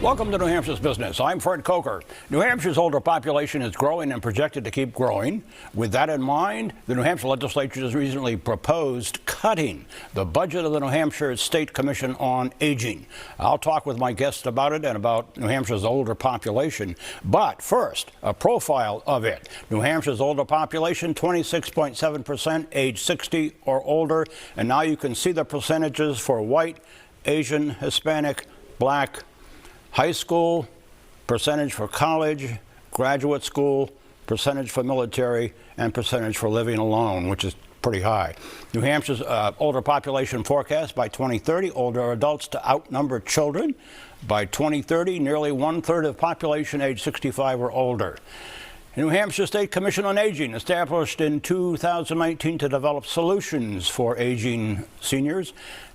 Welcome to New Hampshire's Business. I'm Fred Coker. New Hampshire's older population is growing and projected to keep growing. With that in mind, the New Hampshire legislature has recently proposed cutting the budget of the New Hampshire State Commission on Aging. I'll talk with my guest about it and about New Hampshire's older population. But first, a profile of it. New Hampshire's older population, 26.7%, age 60 or older. And now you can see the percentages for white, Asian, Hispanic, black, high school, percentage for college, graduate school, percentage for military, and percentage for living alone, which is pretty high. New Hampshire's older population forecast by 2030, older adults to outnumber children. By 2030, nearly 1/3 of population age 65 or older. New Hampshire State Commission on Aging, established in 2019 to develop solutions for aging seniors.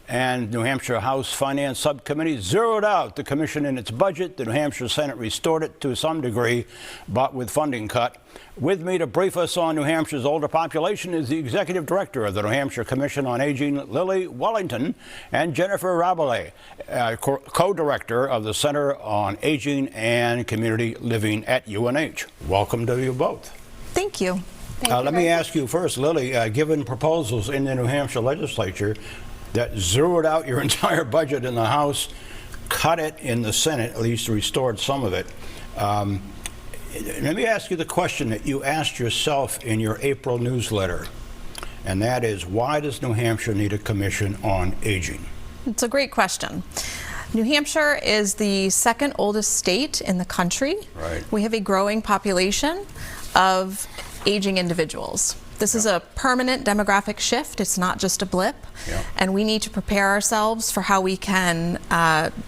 And New Hampshire House Finance Subcommittee zeroed out the commission in its budget. The New Hampshire Senate restored it to some degree, but with funding cut. With me to brief us on New Hampshire's older population is the Executive Director of the New Hampshire Commission on Aging, Lily Wellington, and Jennifer Rabelais, co-director of the Center on Aging and Community Living at UNH. Welcome to you both. Thank you. Let me ask you first, Lily, given proposals in the New Hampshire legislature that zeroed out your entire budget in the House, cut it in the Senate, at least restored some of it. Let me ask you the question that you asked yourself in your April newsletter, and that is, why does New Hampshire need a commission on aging? It's a great question. New Hampshire is the second oldest state in the country. Right. We have a growing population of aging individuals. This is a permanent demographic shift. It's not just a blip. And we need to prepare ourselves for how we can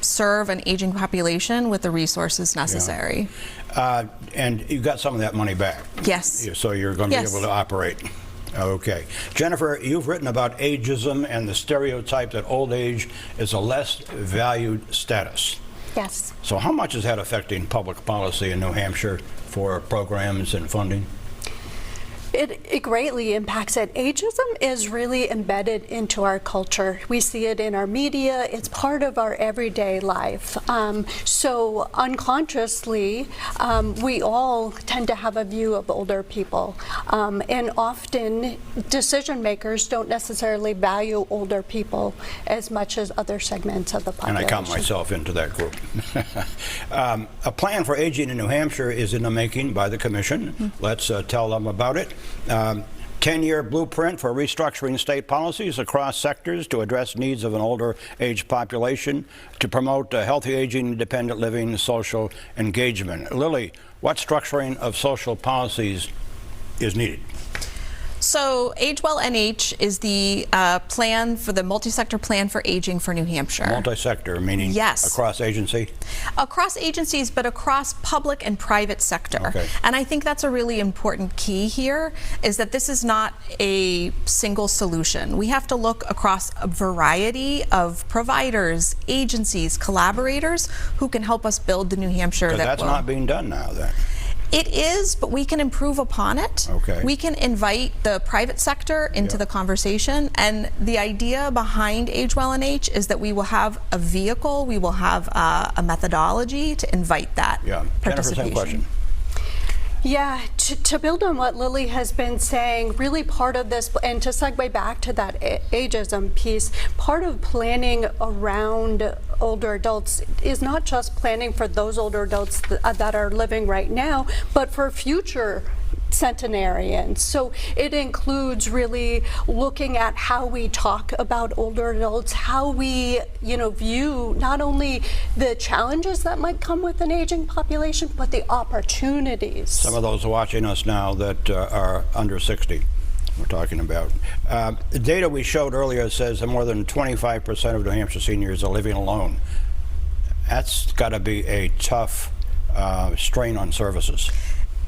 serve an aging population with the resources necessary. And you got some of that money back. Yes. So you're going to be able to operate. Okay. Jennifer, you've written about ageism and the stereotype that old age is a less valued status. Yes. So how much is that affecting public policy in New Hampshire for programs and funding? It greatly impacts it. Ageism is really embedded into our culture. We see it in our media. It's part of our everyday life. So unconsciously, we all tend to have a view of older people. And often decision makers don't necessarily value older people as much as other segments of the population. And I count myself into that group. A plan for aging in New Hampshire is in the making by the Commission. Let's tell them about it. 10-year blueprint for restructuring state policies across sectors to address needs of an older age population, to promote healthy aging, independent living, social engagement. Lily, what structuring of social policies is needed? So AgeWell NH is the plan for the multi-sector plan for aging for New Hampshire. Multi-sector, meaning across agency? Across agencies, but across public and private sector. Okay. And I think that's a really important key here, is that this is not a single solution. We have to look across a variety of providers, agencies, collaborators who can help us build the New Hampshire that that's not being done now then. It is, but we can improve upon it. Okay. We can invite the private sector into the conversation, and the idea behind AgeWell NH is that we will have a vehicle, we will have a methodology to invite that participation. Jennifer, same question. Yeah, to build on what Lily has been saying, really part of this, and to segue back to that ageism piece, part of planning around older adults is not just planning for those older adults that are living right now, but for future centenarians. So it includes really looking at how we talk about older adults, how we, view not only the challenges that might come with an aging population, but the opportunities. Some of those watching us now that are under 60. We're talking about. The data we showed earlier says that more than 25% of New Hampshire seniors are living alone. That's got to be a tough strain on services.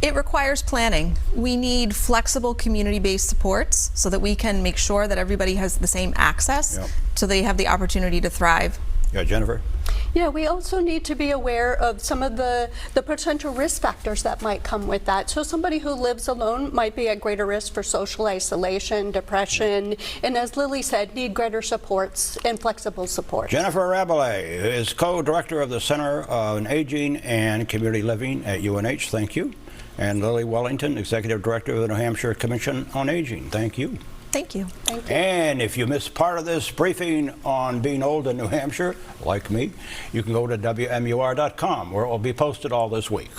It requires planning. We need flexible community-based supports so that we can make sure that everybody has the same access so they have the opportunity to thrive. Yeah, Jennifer? Yeah, we also need to be aware of some of the potential risk factors that might come with that. So somebody who lives alone might be at greater risk for social isolation, depression, and as Lily said, need greater supports and flexible supports. Jennifer Rabelais is co-director of the Center on Aging and Community Living at UNH. Thank you. And Lily Wellington, executive director of the New Hampshire Commission on Aging. Thank you. Thank you. Thank you. And if you missed part of this briefing on being old in New Hampshire, like me, you can go to WMUR.com, where it will be posted all this week.